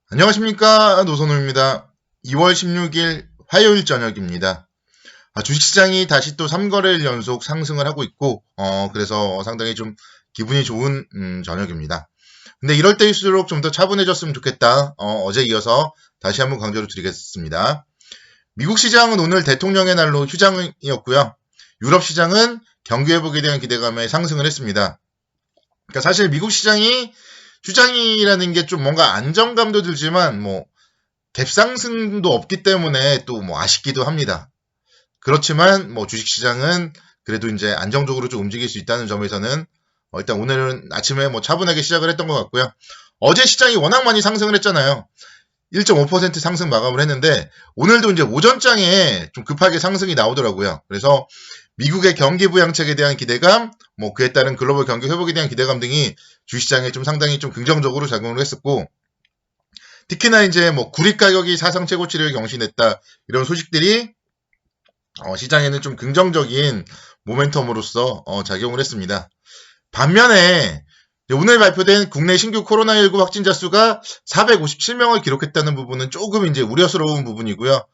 안녕하십니까, 노선호입니다. 2월 16일 화요일 저녁입니다. 주식시장이 다시 또 3거래일 연속 상승을 하고 있고, 그래서 상당히 좀 기분이 좋은 저녁입니다. 근데 이럴 때일수록 좀 더 차분해졌으면 좋겠다. 어제 이어서 다시 한번 강조를 드리겠습니다. 미국 시장은 오늘 대통령의 날로 휴장이었고요. 유럽 시장은 경기 회복에 대한 기대감에 상승을 했습니다. 그러니까 사실 미국 시장이 휴장이라는 게 좀 뭔가 안정감도 들지만 갭상승도 없기 때문에 또 아쉽기도 합니다. 그렇지만 주식시장은 그래도 이제 안정적으로 좀 움직일 수 있다는 점에서는 일단 오늘은 아침에 차분하게 시작을 했던 것 같고요. 어제 시장이 워낙 많이 상승을 했잖아요. 1.5% 상승 마감을 했는데 오늘도 이제 오전장에 좀 급하게 상승이 나오더라고요. 그래서 미국의 경기 부양책에 대한 기대감, 그에 따른 글로벌 경기 회복에 대한 기대감 등이 주시장에 좀 상당히 좀 긍정적으로 작용을 했었고, 특히나 이제 구리 가격이 사상 최고치를 경신했다 이런 소식들이 시장에는 좀 긍정적인 모멘텀으로서 작용을 했습니다. 반면에 오늘 발표된 국내 신규 코로나19 확진자 수가 457명을 기록했다는 부분은 조금 이제 우려스러운 부분이고요.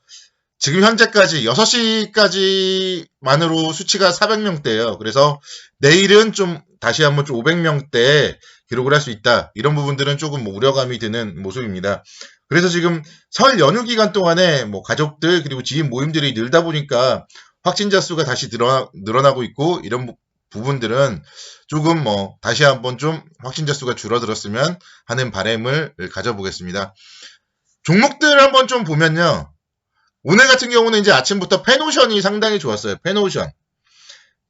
지금 현재까지 6시까지만으로 수치가 400명대예요. 그래서 내일은 좀 다시 한번 좀 500명대 기록을 할 수 있다. 이런 부분들은 조금 우려감이 드는 모습입니다. 그래서 지금 설 연휴 기간 동안에 가족들 그리고 지인 모임들이 늘다 보니까 확진자 수가 다시 늘어나고 있고 이런 부분들은 조금 다시 한번 좀 확진자 수가 줄어들었으면 하는 바람을 가져보겠습니다. 종목들 한번 좀 보면요. 오늘 같은 경우는 이제 아침부터 페노션이 상당히 좋았어요.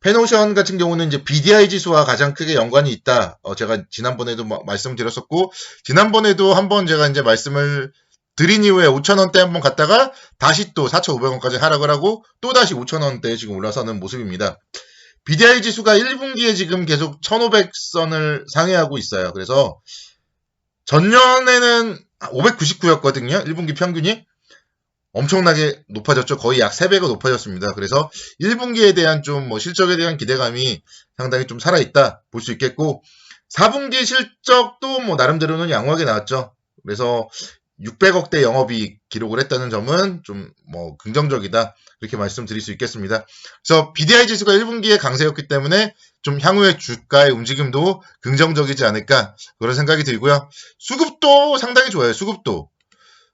페노션 같은 경우는 이제 BDI 지수와 가장 크게 연관이 있다. 제가 지난번에도 말씀드렸었고, 지난번에도 한번 제가 이제 말씀을 드린 이후에 5,000원대 한번 갔다가 다시 또 4,500원까지 하락을 하고 또 다시 5,000원대에 지금 올라서는 모습입니다. BDI 지수가 1분기에 지금 계속 1,500선을 상회하고 있어요. 그래서 전년에는 599였거든요. 1분기 평균이. 엄청나게 높아졌죠. 거의 약 3배가 높아졌습니다. 그래서 1분기에 대한 좀 실적에 대한 기대감이 상당히 좀 살아있다 볼 수 있겠고, 4분기 실적도 나름대로는 양호하게 나왔죠. 그래서 600억대 영업이익 기록을 했다는 점은 좀 긍정적이다. 이렇게 말씀드릴 수 있겠습니다. 그래서 BDI 지수가 1분기에 강세였기 때문에 좀 향후의 주가의 움직임도 긍정적이지 않을까 그런 생각이 들고요. 수급도 상당히 좋아요. 수급도.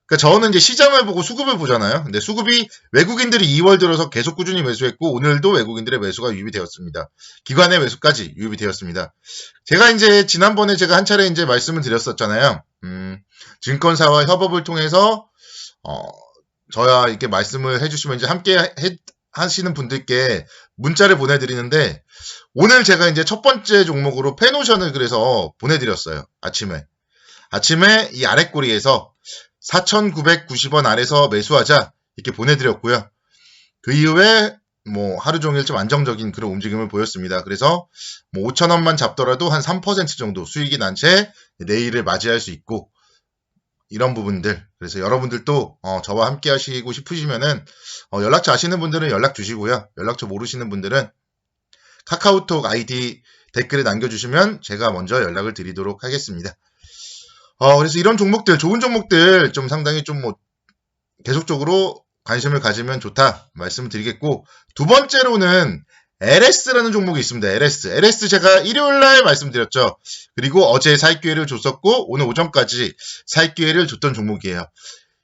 그러니까 저는 이제 시장을 보고 수급을 보잖아요. 근데 수급이 외국인들이 2월 들어서 계속 꾸준히 매수했고 오늘도 외국인들의 매수가 유입이 되었습니다. 기관의 매수까지 유입이 되었습니다. 제가 이제 지난번에 제가 한 차례 이제 말씀을 드렸었잖아요. 증권사와 협업을 통해서 저야 이렇게 말씀을 해주시면 이제 함께 하시는 분들께 문자를 보내드리는데 오늘 제가 이제 첫 번째 종목으로 페노션을 그래서 보내드렸어요. 아침에 이 아랫꼬리에서 4,990원 아래서 매수하자 이렇게 보내드렸고요. 그 이후에 하루 종일 좀 안정적인 그런 움직임을 보였습니다. 그래서 5,000원만 잡더라도 한 3% 정도 수익이 난 채 내일을 맞이할 수 있고 이런 부분들. 그래서 여러분들도 저와 함께 하시고 싶으시면은 연락처 아시는 분들은 연락 주시고요. 연락처 모르시는 분들은 카카오톡 아이디 댓글에 남겨주시면 제가 먼저 연락을 드리도록 하겠습니다. 그래서 이런 종목들, 좋은 종목들 좀 상당히 좀 계속적으로 관심을 가지면 좋다 말씀을 드리겠고, 두 번째로는 LS라는 종목이 있습니다. LS 제가 일요일날 말씀드렸죠. 그리고 어제 사익 기회를 줬었고 오늘 오전까지 사익 기회를 줬던 종목이에요.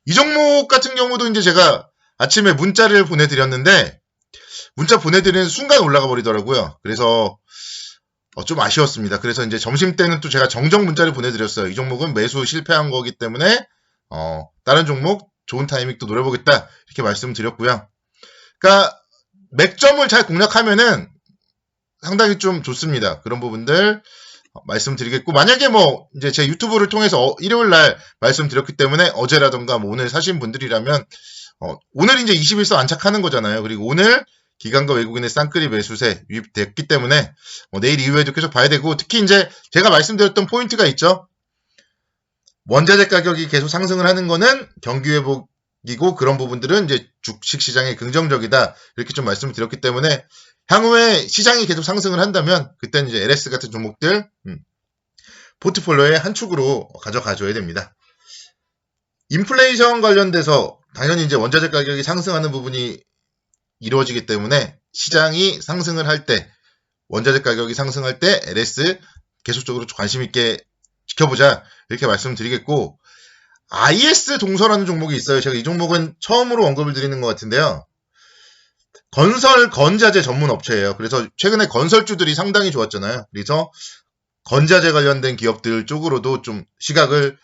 이 종목 같은 경우도 이제 제가 아침에 문자를 보내드렸는데 문자 보내드리는 순간 올라가 버리더라고요. 그래서 좀 아쉬웠습니다. 그래서 이제 점심 때는 또 제가 정정 문자를 보내드렸어요. 이 종목은 매수 실패한 거기 때문에 다른 종목 좋은 타이밍 또 노려보겠다 이렇게 말씀드렸고요. 그러니까 맥점을 잘 공략하면은 상당히 좀 좋습니다. 그런 부분들 말씀드리겠고, 만약에 이제 제 유튜브를 통해서 일요일 날 말씀드렸기 때문에 어제라던가 오늘 사신 분들이라면 오늘 이제 21선 안착하는 거잖아요. 그리고 오늘 기관과 외국인의 쌍끌이 매수세 유입됐기 때문에 내일 이후에도 계속 봐야 되고, 특히 이제 제가 말씀드렸던 포인트가 있죠. 원자재 가격이 계속 상승을 하는 거는 경기 회복이고 그런 부분들은 이제 주식 시장에 긍정적이다 이렇게 좀 말씀을 드렸기 때문에 향후에 시장이 계속 상승을 한다면 그때는 이제 LS 같은 종목들 포트폴리오의 한 축으로 가져가줘야 됩니다. 인플레이션 관련돼서 당연히 이제 원자재 가격이 상승하는 부분이 이루어지기 때문에 시장이 상승을 할 때, 원자재 가격이 상승할 때 LS 계속적으로 관심 있게 지켜보자 이렇게 말씀드리겠고, IS 동서라는 종목이 있어요. 제가 이 종목은 처음으로 언급을 드리는 것 같은데요. 건설 건자재 전문 업체예요. 그래서 최근에 건설주들이 상당히 좋았잖아요. 그래서 건자재 관련된 기업들 쪽으로도 좀 시각을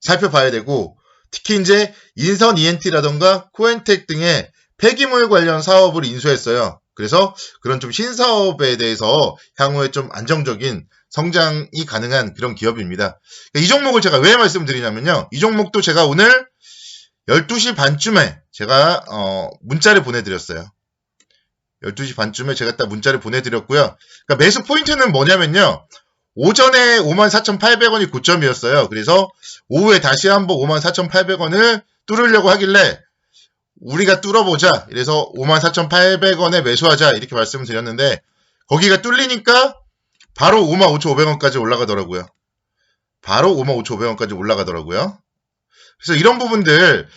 살펴봐야 되고, 특히 이제 인선 ENT라던가 코엔텍 등의 폐기물 관련 사업을 인수했어요. 그래서 그런 좀 신사업에 대해서 향후에 좀 안정적인 성장이 가능한 그런 기업입니다. 이 종목을 제가 왜 말씀드리냐면요. 이 종목도 제가 오늘 12시 반쯤에 제가 문자를 보내드렸어요. 12시 반쯤에 제가 딱 문자를 보내드렸고요. 그러니까 매수 포인트는 뭐냐면요. 오전에 54,800원이 고점이었어요. 그래서 오후에 다시 한번 54,800원을 뚫으려고 하길래 우리가 뚫어보자. 이래서 54,800원에 매수하자 이렇게 말씀을 드렸는데, 거기가 뚫리니까 바로 55,500원까지 올라가더라고요. 바로 55,500원까지 올라가더라고요. 그래서 이런 부분들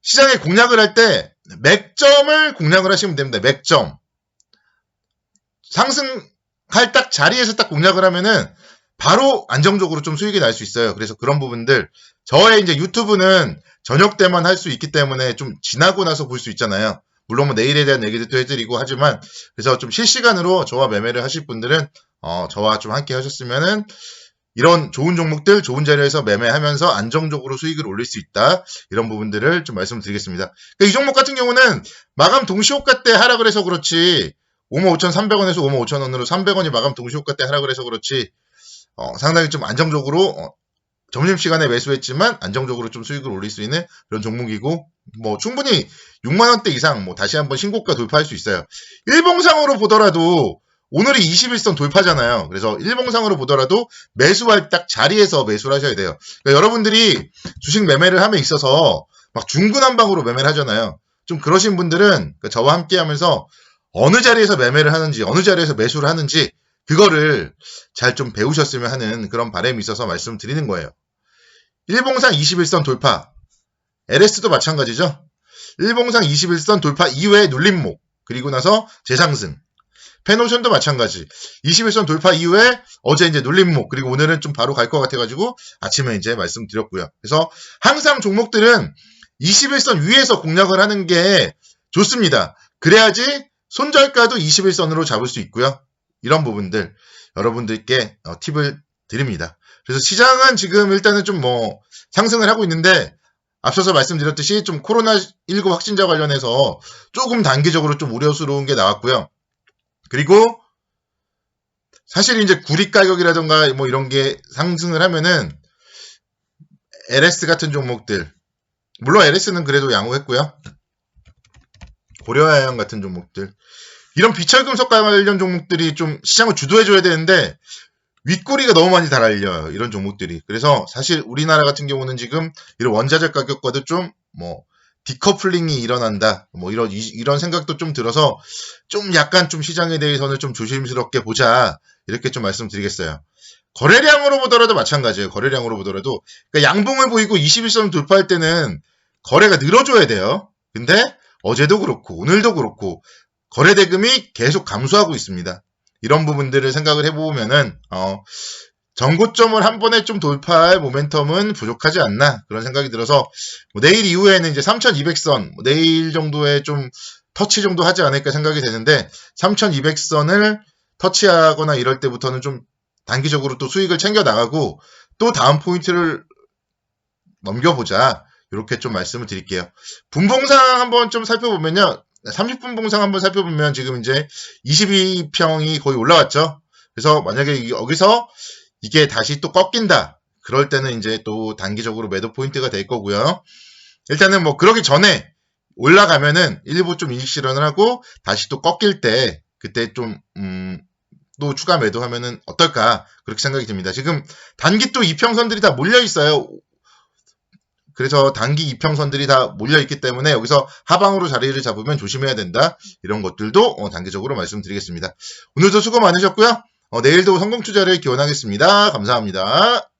시장에 공략을 할 때 맥점을 공략을 하시면 됩니다. 맥점. 상승할 딱 자리에서 딱 공략을 하면은 바로 안정적으로 좀 수익이 날 수 있어요. 그래서 그런 부분들, 저의 이제 유튜브는 저녁 때만 할 수 있기 때문에 좀 지나고 나서 볼 수 있잖아요. 물론 뭐 내일에 대한 얘기도 해드리고 하지만, 그래서 좀 실시간으로 저와 매매를 하실 분들은 저와 좀 함께 하셨으면은 이런 좋은 종목들 좋은 자리에서 매매하면서 안정적으로 수익을 올릴 수 있다. 이런 부분들을 좀 말씀드리겠습니다. 그러니까 이 종목 같은 경우는 마감 동시호가 때 하락을 해서 그렇지, 55,300원에서 55,000원으로 300원이 마감 동시호가 때 하락을 해서 그렇지, 상당히 좀 안정적으로 점심시간에 매수했지만 안정적으로 좀 수익을 올릴 수 있는 그런 종목이고, 뭐 충분히 6만원대 이상 뭐 다시 한번 신고가 돌파할 수 있어요. 일봉상으로 보더라도 오늘이 21선 돌파잖아요. 그래서 일봉상으로 보더라도 매수할 딱 자리에서 매수를 하셔야 돼요. 그러니까 여러분들이 주식 매매를 함에 있어서 막 중구난방으로 매매를 하잖아요. 좀 그러신 분들은 그러니까 저와 함께 하면서 어느 자리에서 매매를 하는지, 어느 자리에서 매수를 하는지 그거를 잘 좀 배우셨으면 하는 그런 바람이 있어서 말씀드리는 거예요. 일봉상 21선 돌파, LS도 마찬가지죠. 일봉상 21선 돌파 이후에 눌림목, 그리고 나서 재상승. 페노션도 마찬가지. 21선 돌파 이후에 어제 이제 눌림목, 그리고 오늘은 좀 바로 갈 것 같아가지고 아침에 이제 말씀드렸고요. 그래서 항상 종목들은 21선 위에서 공략을 하는 게 좋습니다. 그래야지 손절가도 21선으로 잡을 수 있고요. 이런 부분들 여러분들께 팁을 드립니다. 그래서 시장은 지금 일단은 좀 뭐 상승을 하고 있는데, 앞서서 말씀드렸듯이 좀 코로나19 확진자 관련해서 조금 단기적으로 좀 우려스러운 게 나왔고요. 그리고 사실 이제 구리 가격이라던가 뭐 이런 게 상승을 하면은 LS 같은 종목들, 물론 LS는 그래도 양호했고요. 고려아연 같은 종목들, 이런 비철금속 관련 종목들이 좀 시장을 주도해줘야 되는데 윗꼬리가 너무 많이 달아올려요. 이런 종목들이. 그래서 사실 우리나라 같은 경우는 지금 이런 원자재 가격과도 좀 뭐 디커플링이 일어난다. 뭐 이런 생각도 좀 들어서 좀 약간 좀 시장에 대해서는 좀 조심스럽게 보자. 이렇게 좀 말씀드리겠어요. 거래량으로 보더라도 마찬가지예요. 거래량으로 보더라도. 그러니까 양봉을 보이고 21선 돌파할 때는 거래가 늘어줘야 돼요. 근데 어제도 그렇고 오늘도 그렇고 거래 대금이 계속 감소하고 있습니다. 이런 부분들을 생각을 해보면은 전고점을 한 번에 좀 돌파할 모멘텀은 부족하지 않나 그런 생각이 들어서, 뭐 내일 이후에는 이제 3200선 내일 정도에 좀 터치 정도 하지 않을까 생각이 되는데, 3200선을 터치하거나 이럴 때부터는 좀 단기적으로 또 수익을 챙겨 나가고 또 다음 포인트를 넘겨보자, 이렇게 좀 말씀을 드릴게요. 분봉상 한번 좀 살펴보면요, 30분 봉상 한번 살펴보면 지금 이제 22평이 거의 올라왔죠. 그래서 만약에 여기서 이게 다시 또 꺾인다, 그럴 때는 이제 또 단기적으로 매도 포인트가 될 거고요. 일단은 뭐 그러기 전에 올라가면은 일부 좀 이익 실현을 하고 다시 또 꺾일 때 그때 좀 또 추가 매도하면은 어떨까, 그렇게 생각이 듭니다. 지금 단기 또 이평선들이 다 몰려 있어요. 그래서 단기 이평선들이 다 몰려있기 때문에 여기서 하방으로 자리를 잡으면 조심해야 된다. 이런 것들도 단기적으로 말씀드리겠습니다. 오늘도 수고 많으셨고요. 내일도 성공 투자를 기원하겠습니다. 감사합니다.